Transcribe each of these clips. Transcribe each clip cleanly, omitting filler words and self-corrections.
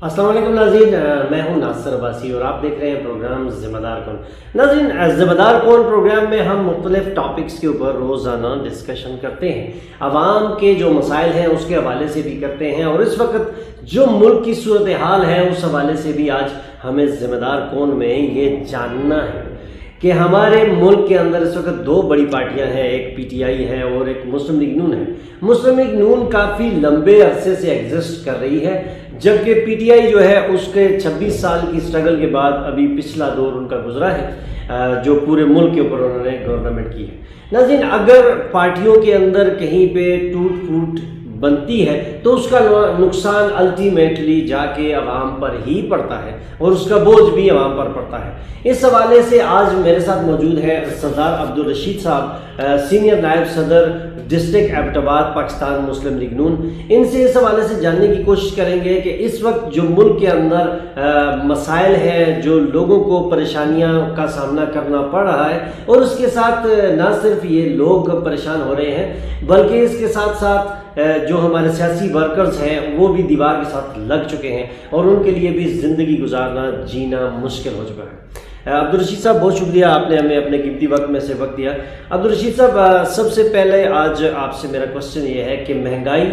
السلام علیکم ناظرین، میں ہوں ناصر عباسی اور آپ دیکھ رہے ہیں پروگرام ذمہ دار کون۔ ناظرین، ذمہ دار کون پروگرام میں ہم مختلف ٹاپکس کے اوپر روزانہ ڈسکشن کرتے ہیں، عوام کے جو مسائل ہیں اس کے حوالے سے بھی کرتے ہیں، اور اس وقت جو ملک کی صورتحال ہے اس حوالے سے بھی آج ہمیں ذمہ دار کون میں یہ جاننا ہے کہ ہمارے ملک کے اندر اس وقت دو بڑی پارٹیاں ہیں، ایک پی ٹی آئی ہے اور ایک مسلم لیگ نون ہے۔ مسلم لیگ نون کافی لمبے عرصے سے ایگزسٹ کر رہی ہے، جبکہ پی ٹی آئی جو ہے اس کے 26 سال کی سٹرگل کے بعد ابھی پچھلا دور ان کا گزرا ہے جو پورے ملک کے اوپر انہوں نے گورنمنٹ کی ہے۔ ناظرین، اگر پارٹیوں کے اندر کہیں پہ ٹوٹ پھوٹ بنتی ہے تو اس کا نقصان الٹیمیٹلی جا کے عوام پر ہی پڑتا ہے اور اس کا بوجھ بھی عوام پر پڑتا ہے۔ اس حوالے سے آج میرے ساتھ موجود ہے سردار عبدالرشید صاحب، سینئر نائب صدر ڈسٹرکٹ ایبٹ آباد، پاکستان مسلم لیگ نون۔ ان سے اس حوالے سے جاننے کی کوشش کریں گے کہ اس وقت جو ملک کے اندر مسائل ہیں، جو لوگوں کو پریشانیاں کا سامنا کرنا پڑ رہا ہے، اور اس کے ساتھ نہ صرف یہ لوگ پریشان ہو رہے ہیں بلکہ اس کے ساتھ ساتھ جو ہمارے سیاسی ورکرز ہیں وہ بھی دیوار کے ساتھ لگ چکے ہیں اور ان کے لیے بھی زندگی گزارنا جینا مشکل ہو چکا ہے۔ عبدالرشید صاحب، بہت شکریہ، آپ نے ہمیں اپنے قیمتی وقت میں سے وقت دیا۔ عبدالرشید صاحب، سب سے پہلے آج آپ سے میرا کوشچن یہ ہے کہ مہنگائی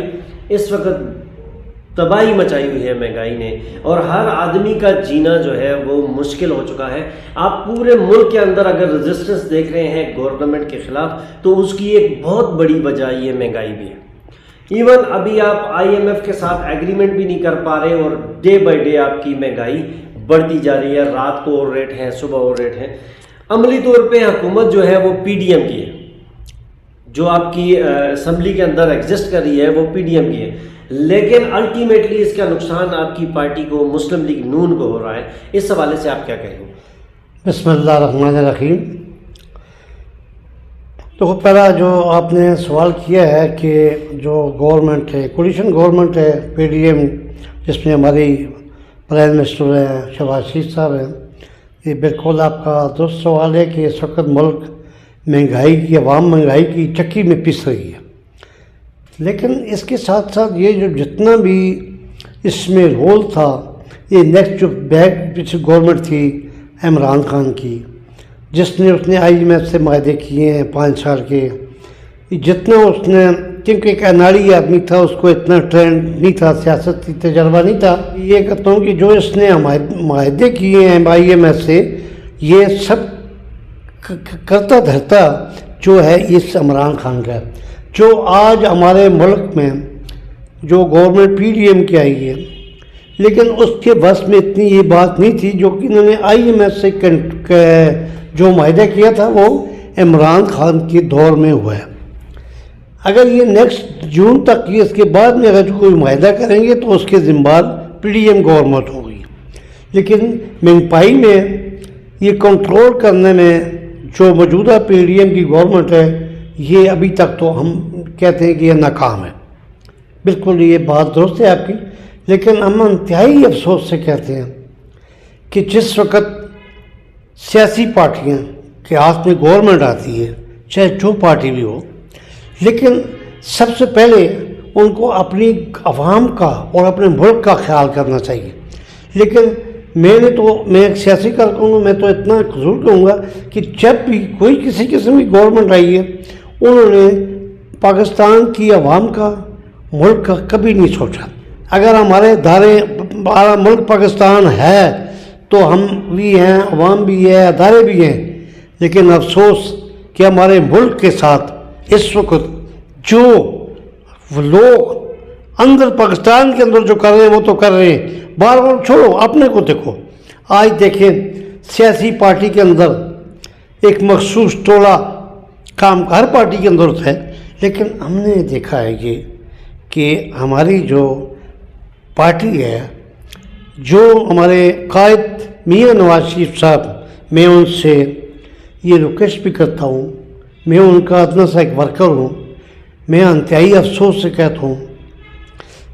اس وقت تباہی مچائی ہوئی ہے مہنگائی نے، اور ہر آدمی کا جینا جو ہے وہ مشکل ہو چکا ہے۔ آپ پورے ملک کے اندر اگر رزسٹنس دیکھ رہے ہیں گورنمنٹ کے خلاف تو اس کی ایک بہت بڑی وجہ یہ مہنگائی بھی ہے۔ ایون ابھی آپ آئی ایم ایف کے ساتھ ایگریمنٹ بھی نہیں کر پا رہے اور ڈے بائی ڈے آپ کی مہنگائی بڑھتی جا رہی ہے، رات کو اور ریٹ ہیں، صبح اور ریٹ ہیں۔ عملی طور پہ حکومت جو ہے وہ پی ڈی ایم کی ہے، جو آپ کی اسمبلی کے اندر ایگزسٹ کر رہی ہے وہ پی ڈی ایم کی ہے، لیکن الٹیمیٹلی اس کا نقصان آپ کی پارٹی کو، مسلم لیگ نون کو ہو رہا ہے۔ اس حوالے سے آپ کیا کہیں گے؟ بسم اللہ الرحمن الرحیم۔ تو پہلا جو آپ نے سوال کیا ہے کہ جو گورنمنٹ ہے، کولیشن گورنمنٹ ہے، پی ڈی ایم، جس میں ہماری پرائم منسٹر ہیں شہباز شریف صاحب ہیں، یہ بالکل آپ کا درست سوال ہے کہ اس وقت ملک مہنگائی کی، عوام مہنگائی کی چکی میں پس رہی ہے، لیکن اس کے ساتھ ساتھ یہ جو جتنا بھی اس میں رول تھا، یہ نیکسٹ جو پیچھے گورنمنٹ تھی عمران خان کی، جس نے آئی ایم ایف سے معاہدے کیے ہیں 5 سال کے، جتنا اس نے، کیونکہ ایک اناڑی آدمی تھا، اس کو اتنا ٹرینڈ نہیں تھا، سیاست تجربہ نہیں تھا، یہ کہتا ہوں کہ جو اس نے معاہدے کیے ہیں آئی ایم ایف سے، یہ سب کرتا دھرتا جو ہے اس عمران خان کا ہے۔ جو آج ہمارے ملک میں جو گورنمنٹ پی ڈی ایم کی آئی ہے، لیکن اس کے بس میں اتنی یہ بات نہیں تھی جو کہ انہوں نے آئی ایم ایف سے جو معاہدہ کیا تھا وہ عمران خان کے دور میں ہوا ہے۔ اگر یہ نیکسٹ جون تک یہ اس کے بعد میں اگر کوئی معاہدہ کریں گے تو اس کے ذمہ دار پی ڈی ایم گورنمنٹ ہوگی، لیکن مہنگائی میں یہ کنٹرول کرنے میں جو موجودہ پی ڈی ایم کی گورنمنٹ ہے، یہ ابھی تک تو ہم کہتے ہیں کہ یہ ناکام ہے۔ بالکل یہ بات درست ہے آپ کی، لیکن ہم انتہائی افسوس سے کہتے ہیں کہ جس وقت سیاسی پارٹیاں کے ہاتھ میں گورنمنٹ آتی ہے، چاہے جو پارٹی بھی ہو، لیکن سب سے پہلے ان کو اپنی عوام کا اور اپنے ملک کا خیال کرنا چاہیے۔ لیکن میں ایک سیاسی کارکن ہوں، میں تو اتنا ضرور کہوں گا کہ جب بھی کوئی کسی قسم کی گورنمنٹ آئی ہے، انہوں نے پاکستان کی عوام کا، ملک کا کبھی نہیں سوچا۔ اگر ہمارا ملک پاکستان ہے تو ہم بھی ہیں، عوام بھی ہے، ادارے بھی ہیں، لیکن افسوس کہ ہمارے ملک کے ساتھ اس وقت جو لوگ اندر پاکستان کے اندر جو کر رہے ہیں وہ تو کر رہے ہیں، بار بار چھوڑو، اپنے کو دیکھو۔ آج دیکھیں سیاسی پارٹی کے اندر ایک مخصوص ٹولہ کام ہر پارٹی کے اندر ہے، لیکن ہم نے دیکھا ہے یہ کہ ہماری جو پارٹی ہے، جو ہمارے قائد میاں نواز شریف صاحب، میں ان سے یہ ریکویسٹ بھی کرتا ہوں، میں ان کا اتنا سا ایک ورکر ہوں، میں انتہائی افسوس سے کہتا ہوں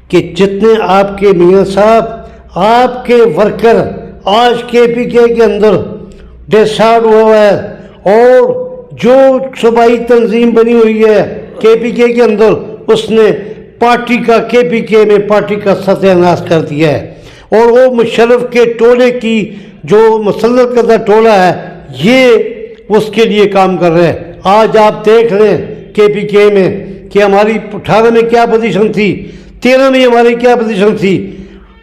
کہ جتنے آپ کے میاں صاحب، آپ کے ورکر آج کے پی کے اندر ڈسارڈ ہوا ہے، اور جو صوبائی تنظیم بنی ہوئی ہے کے پی کے اندر، اس نے پارٹی کا، کے پی کے میں پارٹی کا ستیہ ناش کر دیا ہے۔ اور وہ مشرف کے ٹولے کی جو مسلط کردہ ٹولہ ہے یہ اس کے لیے کام کر رہے ہیں۔ آج آپ دیکھ لیں کے پی کے میں کہ ہماری 18 میں کیا پوزیشن تھی، 13 میں ہماری کیا پوزیشن تھی،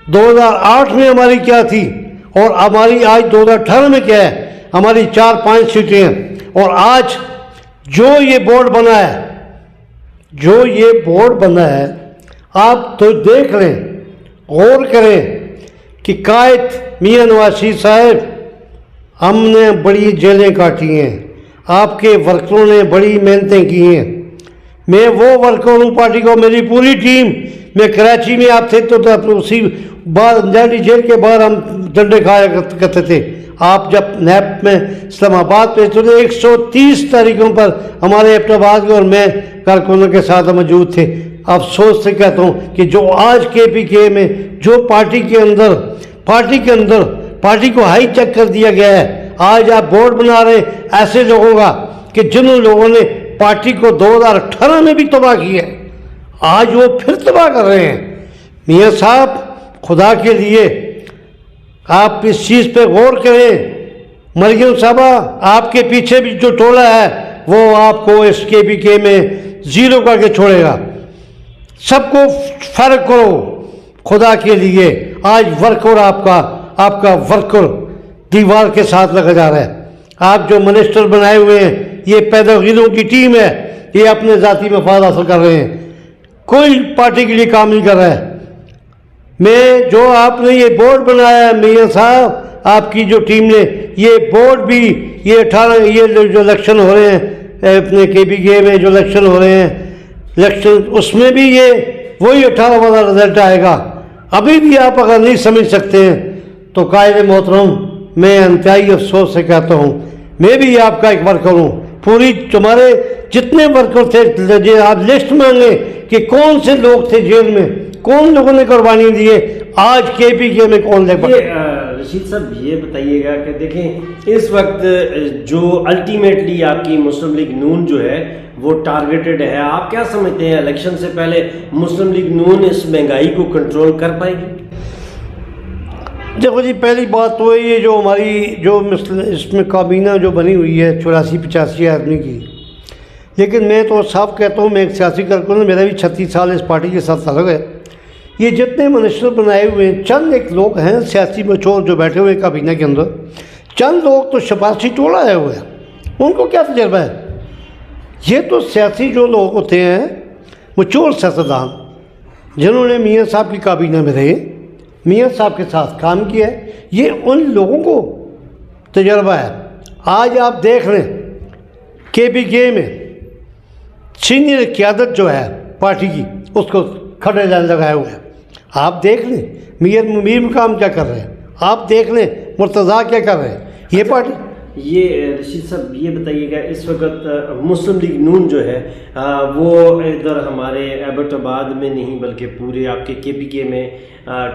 2008 میں ہماری کیا تھی، اور ہماری آج 2018 میں کیا ہے۔ ہماری 4-5 سیٹیں ہیں، اور آج جو یہ بورڈ بنا ہے آپ تو دیکھ لیں، غور کریں کہ قائد میاں نواز شریف صاحب، ہم نے بڑی جیلیں کاٹی ہیں، آپ کے ورکروں نے بڑی محنتیں کی ہیں۔ میں وہ ورکر ہوں پارٹی کو، میری پوری ٹیم، میں کراچی میں آپ تھے تو اسی بعد دہلی جیل کے باہر ہم ڈنڈے کھایا کرتے تھے۔ آپ جب نیب میں اسلام آباد پہ تو 130 تاریخوں پر ہمارے ایبٹ-آباد کے اور میں کارکنوں کے ساتھ موجود تھے۔ افسوس سے کہتا ہوں کہ جو آج کے پی کے میں جو پارٹی کے اندر پارٹی کو ہائی چیک کر دیا گیا ہے، آج آپ بورڈ بنا رہے ایسے لوگوں کا کہ جن لوگوں نے پارٹی کو 2018 میں بھی تباہ کیا ہے، آج وہ پھر تباہ کر رہے ہیں۔ میاں صاحب خدا کے لیے آپ اس چیز پہ غور کریں۔ مریم صاحبہ آپ کے پیچھے بھی جو ٹولہ ہے وہ آپ کو اس کے پی کے میں زیرو کر کے چھوڑے گا۔ سب کو فرق کرو خدا کے لیے۔ آج ورکر آپ کا ورکر دیوار کے ساتھ لگا جا رہا ہے۔ آپ جو منسٹر بنائے ہوئے ہیں یہ پیداواروں کی ٹیم ہے، یہ اپنے ذاتی مفاد حاصل کر رہے ہیں، کوئی پارٹی کے لیے کام نہیں کر رہا ہے۔ میں جو آپ نے یہ بورڈ بنایا ہے میاں صاحب، آپ کی جو ٹیم نے یہ بورڈ بھی یہ 18 یہ جو الیکشن ہو رہے ہیں اپنے کے پی کے میں جو الیکشن ہو رہے ہیں اس میں بھی یہ وہی 18 والا رزلٹ آئے گا۔ ابھی بھی آپ اگر نہیں سمجھ سکتے ہیں تو قائد محترم میں انتہائی افسوس سے کہتا ہوں، میں بھی آپ کا ایک ورکر ہوں۔ پوری تمہارے جتنے ورکر تھے آپ لسٹ مانگیں کہ کون سے لوگ تھے جیل میں، کون لوگوں نے قربانی دیے، آج کے پی کے میں کون لے پڑے۔ رشید صاحب یہ بتائیے گا کہ دیکھیں اس وقت جو الٹیمیٹلی آپ کی مسلم لیگ نون جو ہے وہ ٹارگیٹڈ ہے، آپ کیا سمجھتے ہیں الیکشن سے پہلے مسلم لیگ نون اس مہنگائی کو کنٹرول کر پائے گی؟ دیکھو جی، پہلی بات تو یہ جو ہماری جو اس میں کابینہ جو بنی ہوئی ہے 84-85 آدمی کی، لیکن میں تو صاف کہتا ہوں، میں ایک سیاسی کارکن ہوں، میرا بھی 36 سال اس پارٹی کے ساتھ تعلق ہے۔ یہ جتنے منسٹر بنائے ہوئے ہیں چند ایک لوگ ہیں سیاسی مچور جو بیٹھے ہوئے کابینہ کے اندر، چند لوگ تو شباسی ٹولہ آئے ہوئے ہیں، ان کو کیا تجربہ ہے؟ یہ تو سیاسی جو لوگ ہوتے ہیں مچور سیاستدان جنہوں نے میاں صاحب کی کابینہ میں رہے، میاں صاحب کے ساتھ کام کیا ہے، یہ ان لوگوں کو تجربہ ہے۔ آج آپ دیکھ لیں کے پی کے میں سینئر قیادت جو ہے پارٹی کی اس کو کھڑے لائن لگائے ہوئے ہیں۔ آپ دیکھ لیں میر مقام کیا کر رہے ہیں، آپ دیکھ لیں مرتضیٰ کیا کر رہے ہیں۔ یہ پارٹی یہ رشید صاحب یہ بتائیے گا اس وقت مسلم لیگ نون جو ہے وہ ادھر ہمارے ایبٹ-آباد میں نہیں بلکہ پورے آپ کے پی کے میں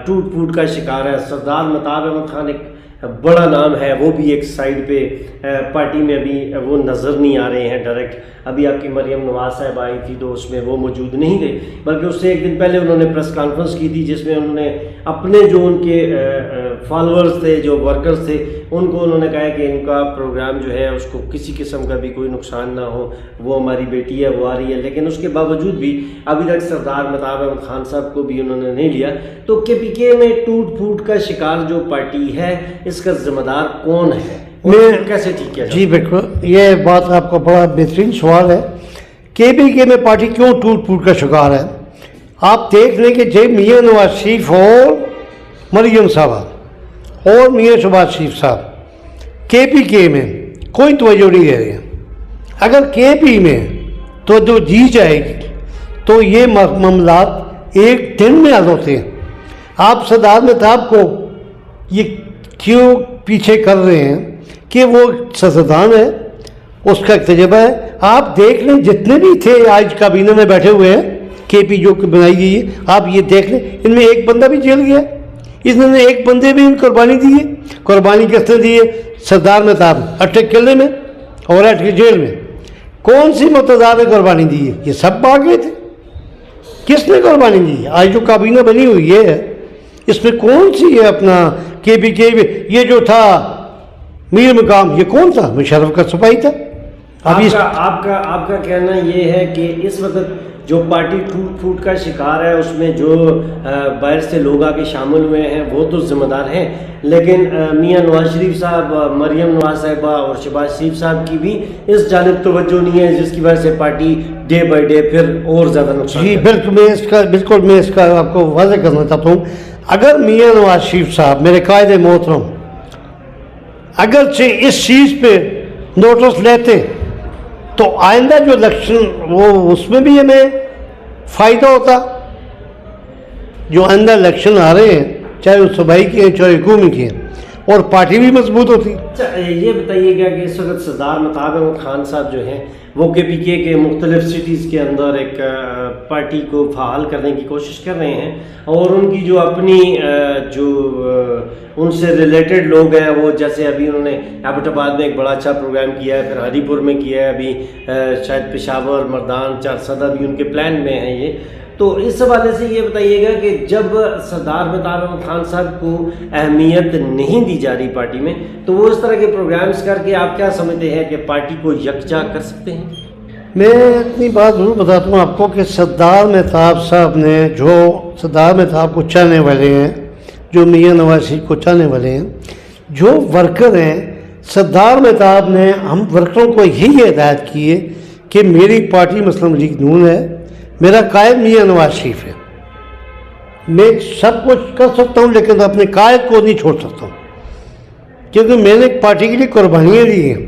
ٹوٹ پھوٹ کا شکار ہے۔ سردار متعب احمد خان ایک بڑا نام ہے، وہ بھی ایک سائیڈ پہ پارٹی میں ابھی وہ نظر نہیں آ رہے ہیں ڈائریکٹ۔ ابھی آپ کی مریم نواز صاحب آئی تھی تو اس میں وہ موجود نہیں گئی، بلکہ اس سے ایک دن پہلے انہوں نے پریس کانفرنس کی تھی جس میں انہوں نے اپنے جو ان کے فالورز تھے، جو ورکرز تھے، ان کو انہوں نے کہا کہ ان کا پروگرام جو ہے اس کو کسی قسم کا بھی کوئی نقصان نہ ہو، وہ ہماری بیٹی ہے وہ آ رہی ہے، لیکن اس کے باوجود بھی ابھی تک سردار متعب احمد خان صاحب کو بھی انہوں نے نہیں لیا۔ تو کے پی کے میں ٹوٹ پھوٹ کا شکار جو پارٹی ہے اس کا ذمہ دار کون ہے، میں کیسے ٹھیک کیا جائے؟ جی بالکل، یہ بات آپ کا بڑا بہترین سوال ہے۔ کے پی کے میں پارٹی کیوں ٹوٹ پھوٹ کا شکار ہے؟ آپ دیکھ لیں کہ جب میاں نواز شریف اور مریم صاحبہ اور میاں شہباز شریف صاحب کے پی کے میں کوئی توجہ نہیں دے رہے ہیں۔ اگر کے پی میں توجہ دی جائے گی تو یہ معاملات ایک دن میں حل ہوتے ہیں۔ آپ سردار متعب کو یہ کیوں پیچھے کر رہے ہیں کہ وہ سیاستدان ہے، اس کا ایک تجربہ ہے۔ آپ دیکھ لیں جتنے بھی تھے آج کابینہ میں بیٹھے ہوئے ہیں کے پی جو بنائی گئی ہے، آپ یہ دیکھ لیں ان میں ایک بندہ بھی جیل گیا، اس نے ایک بندے بھی قربانی دی ہے۔ قربانی کس نے دی ہے؟ سردار متعب، اٹک قلعے میں اور اٹک جیل میں۔ کون سی متضاد نے قربانی دی ہے؟ یہ سب بھاگ گئے تھے۔ کس نے قربانی دی ہے؟ آج جو کابینہ بنی ہوئی ہے اس میں کون سی ہے اپنا کے پی کے یہ جو تھا میر مقام، یہ کون تھا؟ مشرف کا سپاہی تھا. آپ کا کہنا یہ ہے کہ اس وقت جو پارٹی ٹوٹ پھوٹ کا شکار ہے، اس میں جو باہر سے لوگ آ کے شامل ہوئے ہیں وہ تو ذمہ دار ہیں، لیکن میاں نواز شریف صاحب، مریم نواز صاحبہ اور شہباز شریف صاحب کی بھی اس جانب توجہ نہیں ہے، جس کی وجہ سے پارٹی ڈے بائی ڈے پھر اور زیادہ نقصان. جی بالکل میں اس کا آپ کو واضح کرنا چاہتا ہوں. اگر میاں نواز شریف صاحب میرے قائد محترم اگرچہ اس چیز پہ نوٹس لیتے تو آئندہ جو الیکشن وہ اس میں بھی ہمیں فائدہ ہوتا. جو آئندہ الیکشن آ رہے ہیں چاہے وہ صوبائی کے ہیں چاہے حکومت کے ہیں، اور پارٹی بھی مضبوط ہوتی. اچھا یہ بتائیے گا کہ اس وقت سردار متعب احمد خان صاحب جو ہیں وہ کے پی کے مختلف سٹیز کے اندر ایک پارٹی کو فعال کرنے کی کوشش کر رہے ہیں، اور ان کی جو اپنی جو ان سے ریلیٹڈ لوگ ہیں وہ جیسے ابھی انہوں نے ایبٹ آباد میں ایک بڑا اچھا پروگرام کیا ہے، پھر ہری پور میں کیا ہے، ابھی شاید پشاور، مردان، چارسدہ بھی ان کے پلان میں ہیں یہ. تو اس حوالے سے یہ بتائیے گا کہ جب سردار متعب احمد خان صاحب کو اہمیت نہیں دی جا رہی پارٹی میں، تو وہ اس طرح کے پروگرامز کر کے آپ کیا سمجھتے ہیں کہ پارٹی کو یکجا کر سکتے ہیں؟ میں اتنی بات ضرور بتاتا ہوں آپ کو کہ سردار متعب صاحب نے جو سردار متعب کو چاہنے والے ہیں، جو میاں نواز شریف کو چاہنے والے ہیں، جو ورکر ہیں، سردار متعب نے ہم ورکروں کو یہی ہدایت کی ہے کہ میری پارٹی مسلم لیگ نون ہے، میرا قائد میاں نواز شریف ہے، میں سب کچھ کر سکتا ہوں لیکن اپنے قائد کو نہیں چھوڑ سکتا ہوں، کیونکہ میں نے پارٹی کے لیے قربانیاں دی ہیں.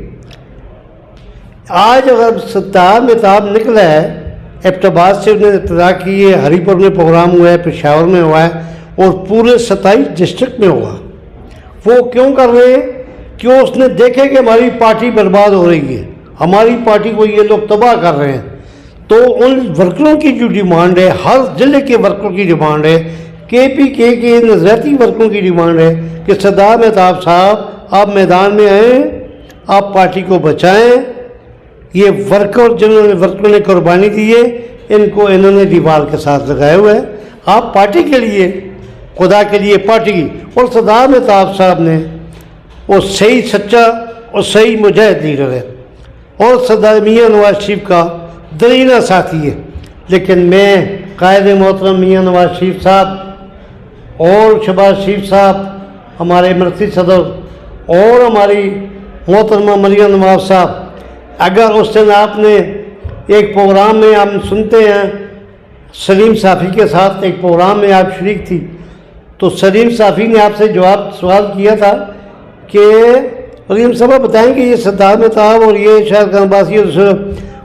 آج اگر سردار متعب نکلا ہے، ایبٹ آباد سے انہوں نے ابتدا کی ہے، ہری پور میں پروگرام ہوا ہے، پشاور میں ہوا ہے، اور پورے 27 ڈسٹرکٹ میں ہوا. وہ کیوں کر رہے ہیں؟ کیوں اس نے دیکھے کہ ہماری پارٹی برباد ہو رہی ہے، ہماری پارٹی کو یہ لوگ تباہ کر رہے ہیں. تو ان ورکروں کی جو ڈیمانڈ ہے، ہر ضلع کے ورکروں کی ڈیمانڈ ہے، کے پی کے نظریاتی ورکروں کی ڈیمانڈ ہے کہ سردار متعب صاحب آپ میدان میں آئیں، آپ پارٹی کو بچائیں. یہ ورکروں نے قربانی دی ہے، ان کو انہوں نے دیوار کے ساتھ لگائے ہوئے ہیں. آپ پارٹی کے لیے، خدا کے لیے پارٹی کی. اور سردار متعب صاحب نے وہ صحیح سچا اور صحیح مجاہد لیڈر ہے، اور سردار میاں نواز شریف کا درینہ ساتھی ہے. لیکن میں قائد محترم میاں نواز شریف صاحب اور شہباز شریف صاحب، ہمارے مرکزی صدر، اور ہماری محترمہ مریم نواز صاحب، اگر اس دن آپ نے ایک پروگرام میں ہم سنتے ہیں سلیم صافی کے ساتھ ایک پروگرام میں آپ شریک تھی، تو سلیم صافی نے آپ سے سوال کیا تھا کہ مریم صاحب بتائیں کہ یہ سردار متعب اور یہ شاید عباسی،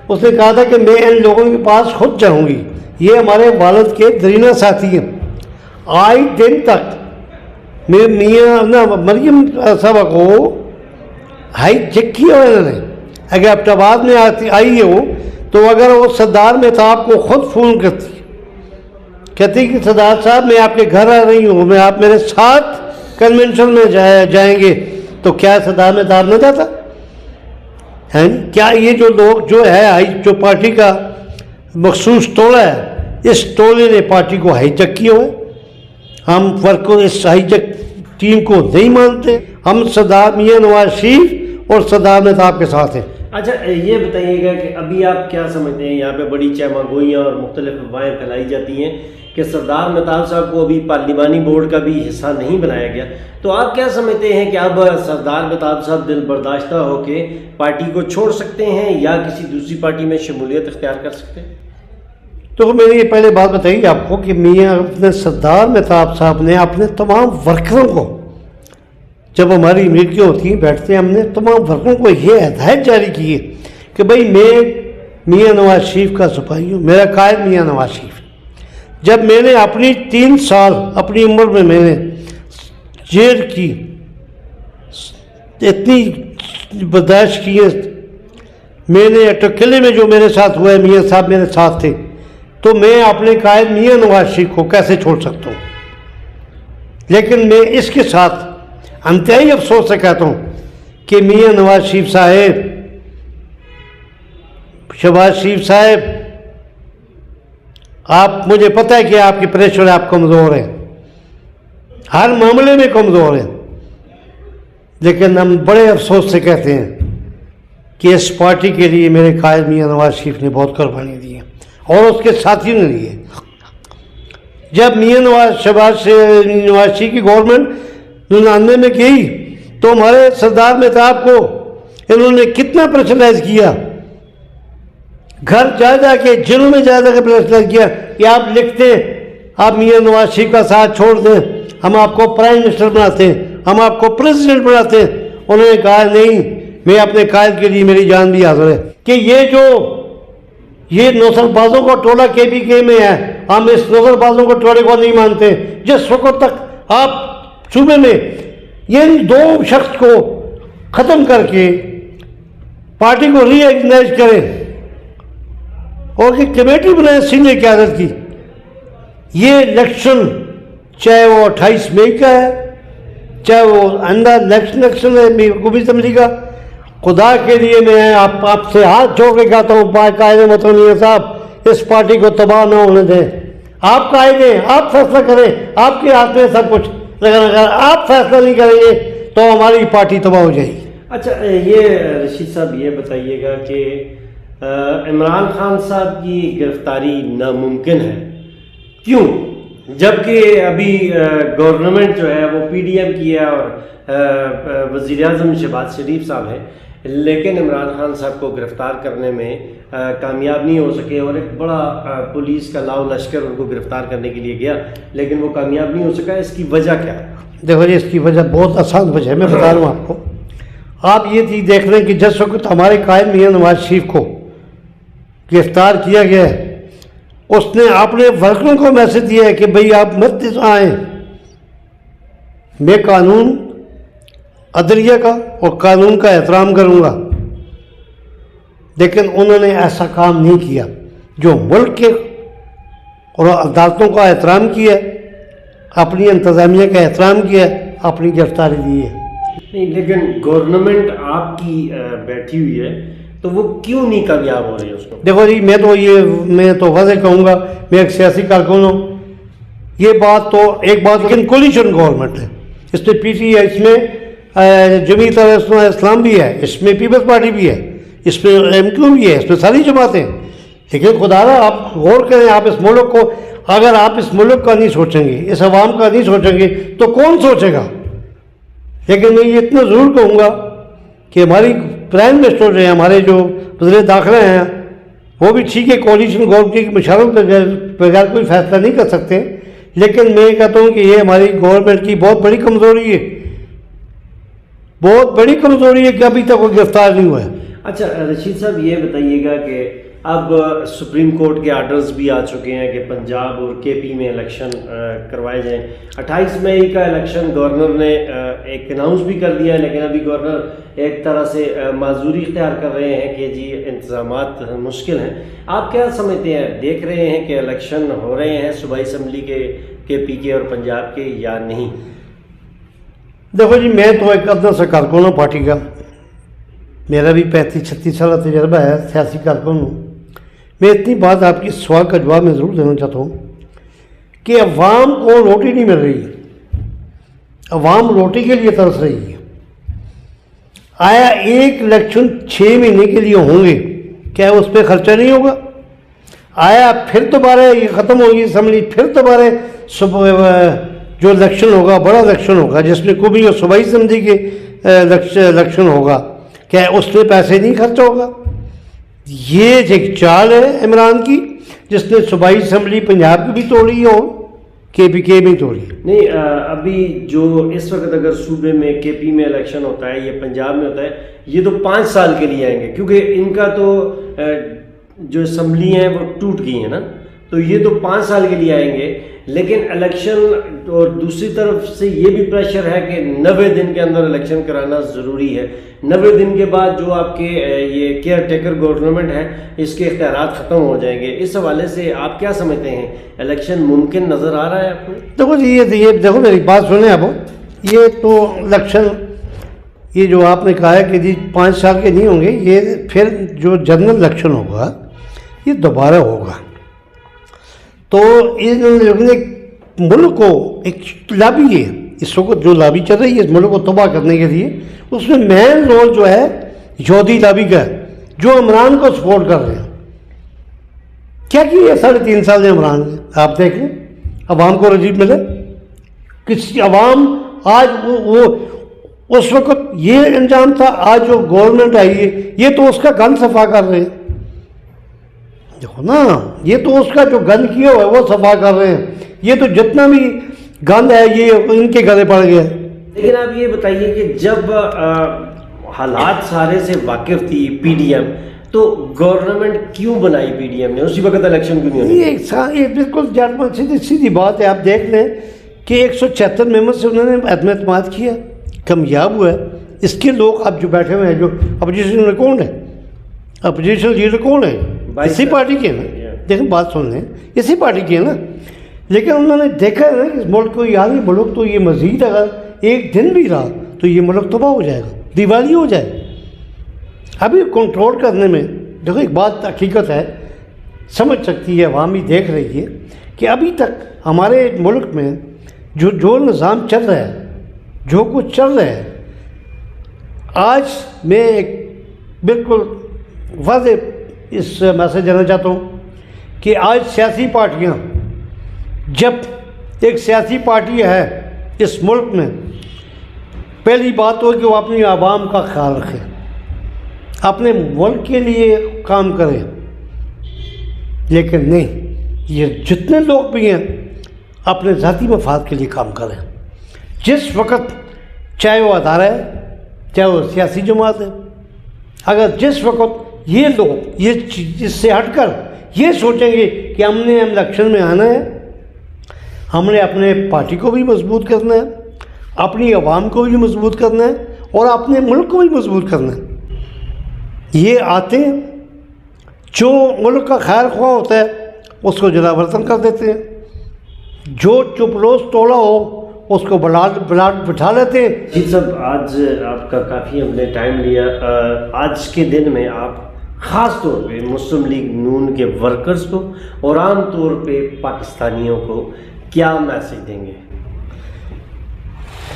اس نے کہا تھا کہ میں ان لوگوں کے پاس خود جاؤں گی، یہ ہمارے والد کے درینہ ساتھی ہیں. آج دن تک مریم صاحبہ کو ہائی چیک کیا انہوں نے. اگر ایبٹ آباد میں آئی ہو تو اگر وہ سردار متعب کو خود فون کرتی، کہتی کہ سردار صاحب میں آپ کے گھر آ رہی ہوں، میں آپ میرے ساتھ کنونشن میں جائیں گے، تو کیا سردار متعب نہ جاتا؟ کیا یہ جو لوگ جو ہے جو پارٹی کا مخصوص ٹولہ ہے، اس ٹولے نے پارٹی کو ہائی جیک کیا ہوئے؟ ہم ورکر اس ہائی جیک ٹیم کو نہیں مانتے، ہم سردار میاں نواز شریف اور سردار متعب کے ساتھ ہیں. اچھا یہ بتائیے گا کہ ابھی آپ کیا سمجھتے ہیں، یہاں پہ بڑی چہمہ گوئیاں اور مختلف افواہیں پھیلائی جاتی ہیں کہ سردار متعب صاحب کو ابھی پارلیمانی بورڈ کا بھی حصہ نہیں بنایا گیا، تو آپ کیا سمجھتے ہیں کہ اب سردار متعب صاحب دل برداشتہ ہو کے پارٹی کو چھوڑ سکتے ہیں یا کسی دوسری پارٹی میں شمولیت اختیار کر سکتے ہیں؟ تو میں نے یہ پہلے بات بتائی آپ کو کہ میاں اپنے سردار متعب صاحب نے اپنے تمام ورکروں کو، جب ہماری میٹنگیں ہوتی ہیں بیٹھتے ہیں، ہم نے تمام ورکروں کو یہ ہدایت جاری کی ہے کہ بھائی میں میاں نواز شریف کا سپاہی ہوں، میرا قائد میاں نواز شریف. جب میں نے اپنی 3 سال اپنی عمر میں نے جیل کی اتنی برداشت کی ہے، میں نے قلعے میں جو میرے ساتھ ہوا ہے، میاں صاحب میرے ساتھ تھے، تو میں اپنے قائد میاں نواز شریف کو کیسے چھوڑ سکتا ہوں؟ لیکن میں اس کے ساتھ انتہائی افسوس سے کہتا ہوں کہ میاں نواز شریف صاحب، شہباز شریف صاحب، آپ مجھے پتہ ہے کہ آپ کی پریشر ہے، آپ کمزور ہیں، ہر معاملے میں کمزور ہیں، لیکن ہم بڑے افسوس سے کہتے ہیں کہ اس پارٹی کے لیے میرے قائد میاں نواز شریف نے بہت قربانی دی ہے اور اس کے ساتھیوں نے دی ہے۔ جب شہباز نواز شریف کی گورنمنٹ 99 میں گئی تو ہمارے سردار مہتاب کو انہوں نے کتنا پریشرائز کیا، گھر جا کے جنہوں میں جا کے پریشرائز کیا کہ آپ لکھتے آپ میاں نواز شریف کا ساتھ چھوڑ دیں، ہم آپ کو پرائم منسٹر بناتے ہیں، ہم آپ کو پریزیڈنٹ بناتے ہیں۔ انہوں نے کہا نہیں، میں اپنے قائد کے لیے میری جان بھی حاضر ہے۔ کہ یہ نوسر بازوں کا ٹولہ KPK میں ہے، ہم اس نوسر بازوں کے ٹولے کو نہیں مانتے۔ جس وقت تک آپ صوبے میں یہ دو شخص کو ختم کر کے پارٹی کو ری آرگنائز کریں اور ایک کمیٹی بنائیں سینئر قیادت کی، یہ الیکشن چاہے وہ 28 مئی کا ہے، چاہے وہ الیکشن ہے حکومتی اسمبلی کا، خدا کے لیے میں آپ سے ہاتھ جوڑ کے کہتا ہوں قائد محترم میاں صاحب، اس پارٹی کو تباہ نہ ہونے دیں۔ آپ قائد ہیں، آپ فیصلہ کریں، آپ کے ہاتھ میں سب کچھ، لیکن اگر آپ فیصلہ نہیں کریں گے تو ہماری پارٹی تباہ ہو جائے گی۔ اچھا، یہ رشید صاحب یہ بتائیے گا کہ عمران خان صاحب کی گرفتاری ناممکن ہے، کیوں؟ جبکہ ابھی گورنمنٹ جو ہے وہ PDM کی ہے اور وزیر اعظم شہباز شریف صاحب ہیں، لیکن عمران خان صاحب کو گرفتار کرنے میں کامیاب نہیں ہو سکے، اور ایک بڑا پولیس کا لاؤ لشکر ان کو گرفتار کرنے کے لیے گیا لیکن وہ کامیاب نہیں ہو سکا۔ اس کی وجہ کیا ہے؟ دیکھو جی، اس کی وجہ بہت آسان وجہ ہے، میں بتا رہا ہوں آپ کو۔ آپ یہ چیز دیکھ لیں کہ جس وقت ہمارے قائد میاں نواز شریف کو گرفتار کیا گیا ہے، اس نے اپنے ورکروں کو میسج دیا ہے کہ بھئی آپ مت آئیں، میں قانون عدلیہ کا اور قانون کا احترام کروں گا، لیکن انہوں نے ایسا کام نہیں کیا۔ جو ملک کے اور عدالتوں کا احترام کیا، اپنی انتظامیہ کا احترام کیا، اپنی گرفتاری دی ہے۔ نہیں، لیکن گورنمنٹ آپ کی بیٹھی ہوئی ہے تو وہ کیوں نہیں کامیاب ہو رہی ہے اس کو؟ دیکھو جی، میں تو واضح کہوں گا، میں ایک سیاسی کارکن ہوں، یہ بات تو ایک بات، لیکن کولیشن گورنمنٹ ہے، اس میں PTI ہے، اس میں جمعیت اسلام بھی ہے، اس میں پیپلز پارٹی بھی ہے، اس میں MQ بھی ہے، اس میں ساری جماعتیں۔ لیکن خدا را آپ غور کریں، آپ اس ملک کو، اگر آپ اس ملک کا نہیں سوچیں گے، اس عوام کا نہیں سوچیں گے تو کون سوچے گا؟ لیکن میں یہ اتنا ضرور کہوں گا کہ ہماری پرائم منسٹر جو ہیں، ہمارے جو وزیر داخلہ ہیں، وہ بھی ٹھیک ہے، کولیشن گورنمنٹ کی مشاورت بغیر کوئی فیصلہ نہیں کر سکتے، لیکن میں کہتا ہوں کہ یہ ہماری گورنمنٹ کی بہت بڑی کمزوری ہے، بہت بڑی کمزوری ہے کہ ابھی تک وہ گرفتار نہیں ہوا ہے۔ اچھا رشید صاحب، یہ بتائیے گا کہ اب سپریم کورٹ کے آرڈرز بھی آ چکے ہیں کہ پنجاب اور KP میں الیکشن کروائے جائیں۔ 28 مئی کا الیکشن گورنر نے ایک اناؤنس بھی کر دیا ہے، لیکن ابھی گورنر ایک طرح سے معذوری اختیار کر رہے ہیں کہ جی انتظامات مشکل ہیں۔ آپ کیا سمجھتے ہیں، دیکھ رہے ہیں کہ الیکشن ہو رہے ہیں صوبائی اسمبلی کے KP کے اور پنجاب کے یا نہیں؟ دیکھو جی، میں تو ایک ادنا سا کارکن ہوں پارٹی کا، میرا بھی 35-36 سال کا تجربہ ہے، سیاسی کارکن ہوں۔ میں اتنی بات آپ کی سوال کا جواب میں ضرور دینا چاہتا ہوں کہ عوام کو روٹی نہیں مل رہی، عوام روٹی کے لیے ترس رہی ہے۔ آیا ایک الیکشن 6 مہینے کے لیے ہوں گے، کیا اس پہ خرچہ نہیں ہوگا؟ آیا پھر دوبارہ یہ ختم ہوگی اسمبلی، پھر دوبارہ جو الیکشن ہوگا، بڑا الیکشن ہوگا جس میں قومی اور صوبائی اسمبلی کے الیکشن ہوگا، کیا اس میں پیسے نہیں خرچ ہوگا؟ یہ ایک چال ہے عمران کی، جس نے صوبائی اسمبلی پنجاب کی بھی توڑی اور KP بھی توڑی۔ نہیں، ابھی جو اس وقت اگر صوبے میں KP میں الیکشن ہوتا ہے یا پنجاب میں ہوتا ہے، یہ تو 5 سال کے لیے آئیں گے، کیونکہ ان کا تو جو اسمبلی ہیں وہ ٹوٹ گئی ہیں نا، تو یہ تو 5 سال کے لیے آئیں گے۔ لیکن الیکشن، اور دوسری طرف سے یہ بھی پریشر ہے کہ 90 دن کے اندر الیکشن کرانا ضروری ہے۔ 90 دن کے بعد جو آپ کے یہ کیئر ٹیکر گورنمنٹ ہے، اس کے اختیارات ختم ہو جائیں گے۔ اس حوالے سے آپ کیا سمجھتے ہیں، الیکشن ممکن نظر آ رہا ہے آپ کو؟ دیکھو جی، یہ دیکھو میری بات سنیں اب، یہ تو الیکشن، یہ جو آپ نے کہا ہے کہ جی 5 سال کے نہیں ہوں گے، یہ پھر جو جنرل الیکشن ہوگا یہ دوبارہ ہوگا۔ تو ان لوگوں نے ملک کو ایک لابی ہے اس وقت جو لابی چل رہی ہے اس ملک کو تباہ کرنے کے لیے، اس میں مین رول جو ہے یہودی لابی کا ہے، جو عمران کو سپورٹ کر رہے ہیں۔ کیا کیا 3.5 سال میں عمران نے؟ آپ دیکھ لیں عوام کو رجیب ملے، کسی عوام آج وہ اس وقت یہ انجام تھا، آج جو گورنمنٹ آئی ہے یہ تو اس کا گند صفا کر رہے ہیں، دیکھو نا، یہ تو اس کا جو گند کیا ہوا ہے وہ صفا کر رہے ہیں، یہ تو جتنا بھی گند ہے یہ ان کے گلے پڑ گیا۔ لیکن آپ یہ بتائیے کہ جب حالات سارے سے واقف تھی پی ڈی ایم، تو گورنمنٹ کیوں بنائی پی ڈی ایم نے؟ اسی وقت الیکشن کیوں نہیں ہوئی؟ یہ بالکل جنرل سیدھی بات ہے، آپ دیکھ لیں کہ 176 ممبر سے انہوں نے عدم اعتماد کیا، کامیاب ہوا ہے۔ اس کے لوگ اب جو بیٹھے ہوئے ہیں، جو اپوزیشن لیڈر کون ہے؟ اپوزیشن لیڈر کون ہے؟ اسی پارٹی کے نا، دیکھیں بات سن لیں، اسی پارٹی کے نا، لیکن انہوں نے دیکھا ہے نا کہ اس ملک کو یاد ہے، ملک تو یہ مزید اگر ایک دن بھی رہا تو یہ ملک تباہ ہو جائے گا، دیوالی ہو جائے۔ ابھی کنٹرول کرنے میں دیکھو ایک بات حقیقت ہے، سمجھ سکتی ہے عوام بھی دیکھ رہی ہے کہ ابھی تک ہمارے ملک میں جو نظام چل رہا ہے، جو کچھ چل رہا ہے، آج میں ایک بالکل واضح اس میسج دینا چاہتا ہوں کہ آج سیاسی پارٹیاں، جب ایک سیاسی پارٹی ہے اس ملک میں، پہلی بات ہو کہ وہ اپنی عوام کا خیال رکھے، اپنے ملک کے لیے کام کرے، لیکن نہیں، یہ جتنے لوگ بھی ہیں اپنے ذاتی مفاد کے لیے کام کریں۔ جس وقت چاہے وہ ادارہ ہے، چاہے وہ سیاسی جماعت ہے، اگر جس وقت یہ لوگ یہ اس سے ہٹ کر یہ سوچیں گے کہ ہم نے الیکشن میں آنا ہے، ہم نے اپنے پارٹی کو بھی مضبوط کرنا ہے، اپنی عوام کو بھی مضبوط کرنا ہے، اور اپنے ملک کو بھی مضبوط کرنا ہے، یہ آتے ہیں جو ملک کا خیر خواہ ہوتا ہے اس کو جلا برتن کر دیتے ہیں، جو چپلوس ٹولا ہو اس کو بٹھا لیتے ہیں۔ جی صاحب، آج آپ کا کافی ہم نے ٹائم لیا، آج کے دن میں آپ خاص طور پہ مسلم لیگ نون کے ورکرز کو اور عام طور پہ پاکستانیوں کو کیا میسج دیں گے؟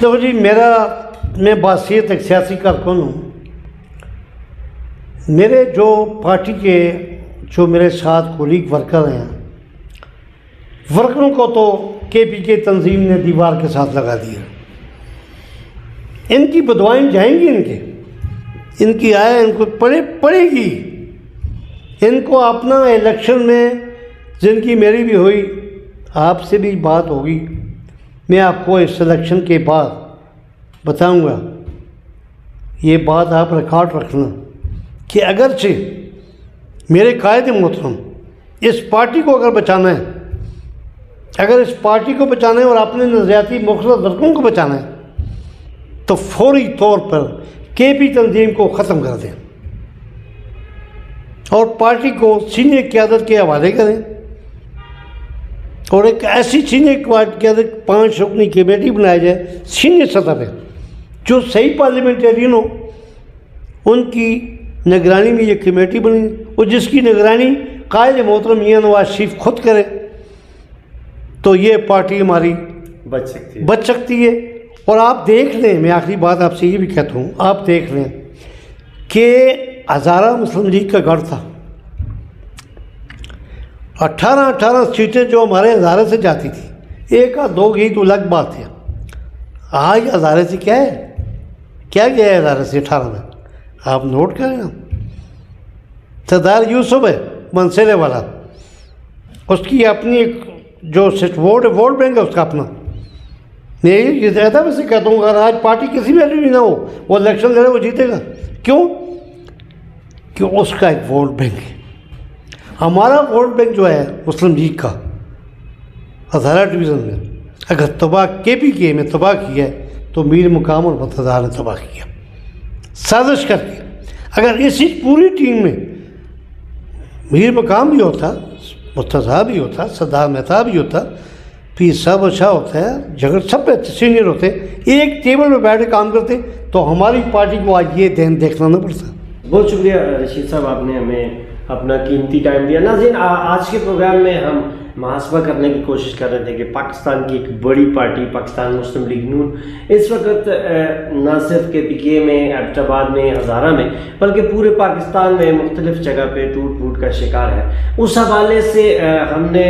دیکھو جی، میں بحیثیت ایک سیاسی کارکن ہوں، میرے جو پارٹی کے جو میرے ساتھ کولیگ ورکر ہیں، ورکروں کو تو کے پی کے تنظیم نے دیوار کے ساتھ لگا دیا، ان کی بدوائیں جائیں گی، ان کی آئے ان کو پڑے گی، ان کو اپنا الیکشن میں زندگی میری بھی ہوئی، آپ سے بھی بات ہوگی، میں آپ کو اس الیکشن کے بعد بتاؤں گا، یہ بات آپ ریکارڈ رکھنا کہ اگرچہ میرے قائد محترم اس پارٹی کو اگر بچانا ہے، اگر اس پارٹی کو بچانا ہے اور اپنے نظریاتی مختلف ورکروں کو بچانا ہے تو فوری طور پر کے پی تنظیم کو ختم کر دیں اور پارٹی کو سینئر قیادت کے حوالے کریں، اور ایک ایسی سینئر قیادت 5 رکنی کمیٹی بنائی جائے سینئر سطح پہ، جو صحیح پارلیمنٹرین ہو، ان کی نگرانی میں یہ کمیٹی بنی، اور جس کی نگرانی قائد محترم میاں نواز شریف خود کرے، تو یہ پارٹی ہماری بچ سکتی ہے۔ اور آپ دیکھ لیں، میں آخری بات آپ سے یہ بھی کہتا ہوں، آپ دیکھ لیں کہ ہزارہ مسلم لیگ کا گڑھ تھا، 18 سیٹیں جو ہمارے ہزارے سے جاتی تھی، 1 یا 2 گئی تو الگ بات ہے، آج ہزارے سے کیا ہے، کیا گیا ہے ہزارے سے 18 میں؟ آپ نوٹ کریں نا، سردار یوسف ہے منصرے والا، اس کی اپنی ایک جو ووٹ بینک ہے اس کا اپنا، میں یہ زیادہ ویسے کہتا ہوں اگر آج پارٹی کسی میں بھی نہ ہو، وہ الیکشن لڑے وہ جیتے گا، کیوں کہ اس کا ایک ووٹ بینک ہے۔ ہمارا ووٹ بینک جو ہے مسلم لیگ کا ہزارہ ڈویژن میں اگر تباہ کے پی کے میں تباہ کیا ہے تو میر مقام اور مرتضیٰ نے تباہ کیا سازش کر کے۔ اگر اسی پوری ٹیم میں میر مقام بھی ہوتا، مرتضیٰ بھی ہوتا، صدام مہتاب بھی ہوتا، پیر صاحب اچھا ہوتا ہے، جگہ سب پہ سینئر ہوتے، ایک ٹیبل پہ بیٹھ کے کام کرتے تو ہماری پارٹی کو آج یہ دیکھنا نہ پڑتا۔ بہت شکریہ رشید صاحب، آپ نے ہمیں اپنا قیمتی ٹائم دیا۔ ناظرین، آج کے پروگرام میں ہم محاسبہ کرنے کی کوشش کر رہے تھے کہ پاکستان کی ایک بڑی پارٹی پاکستان مسلم لیگ نون اس وقت نہ صرف کے پی کے میں، ایبٹ آباد میں، ہزارہ میں، بلکہ پورے پاکستان میں مختلف جگہ پہ ٹوٹ پھوٹ کا شکار ہے۔ اس حوالے سے ہم نے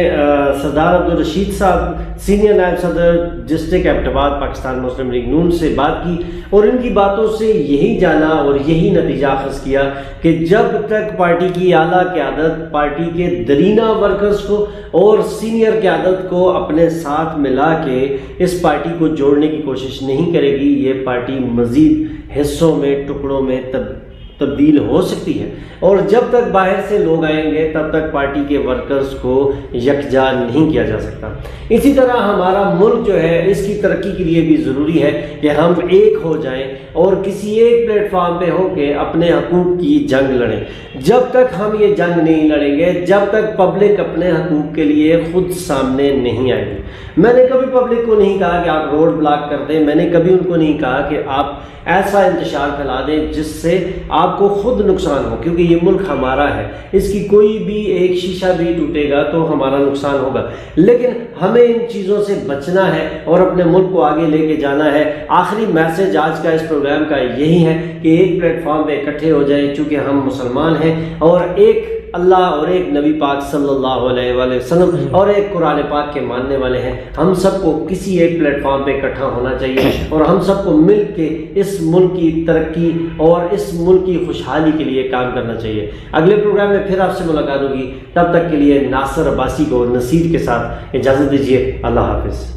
سردار عبدالرشید صاحب سینئر نائب صدر ڈسٹرکٹ ایبٹ آباد پاکستان مسلم لیگ نون سے بات کی اور ان کی باتوں سے یہی جانا اور یہی نتیجہ اخذ کیا کہ جب تک پارٹی کی اعلیٰ قیادت پارٹی کے درینہ ورکرز کو اور سینئر قیادت کو اپنے ساتھ ملا کے اس پارٹی کو جوڑنے کی کوشش نہیں کرے گی، یہ پارٹی مزید حصوں میں، ٹکڑوں میں تبدیل ہو سکتی ہے، اور جب تک باہر سے لوگ آئیں گے تب تک پارٹی کے ورکرز کو یکجا نہیں کیا جا سکتا۔ اسی طرح ہمارا ملک جو ہے اس کی ترقی کے لیے بھی ضروری ہے کہ ہم ایک ہو جائیں اور کسی ایک پلیٹ فارم پہ ہو کے اپنے حقوق کی جنگ لڑیں۔ جب تک ہم یہ جنگ نہیں لڑیں گے، جب تک پبلک اپنے حقوق کے لیے خود سامنے نہیں آئے گی۔ میں نے کبھی پبلک کو نہیں کہا کہ آپ روڈ بلاک کر دیں، میں نے کبھی ان کو نہیں کہا کہ آپ ایسا انتشار پھیلا دیں جس سے آپ کو خود نقصان ہو، کیونکہ یہ ملک ہمارا ہے، اس کی کوئی بھی ایک شیشہ بھی ٹوٹے گا تو ہمارا نقصان ہوگا، لیکن ہمیں ان چیزوں سے بچنا ہے اور اپنے ملک کو آگے لے کے جانا ہے۔ آخری میسج آج کا اس پروگرام کا یہی ہے کہ ایک پلیٹ فارم پہ اکٹھے ہو جائیں، چونکہ ہم مسلمان ہیں اور ایک اللہ اور ایک نبی پاک صلی اللہ علیہ وآلہ وسلم اور ایک قرآن پاک کے ماننے والے ہیں۔ ہم سب کو کسی ایک پلیٹ فارم پہ اکٹھا ہونا چاہیے اور ہم سب کو مل کے اس ملک کی ترقی اور اس ملک کی خوشحالی کے لیے کام کرنا چاہیے۔ اگلے پروگرام میں پھر آپ سے ملاقات ہوگی، تب تک کے لیے ناصر عباسی کو نصیر کے ساتھ اجازت دیجیے۔ اللہ حافظ۔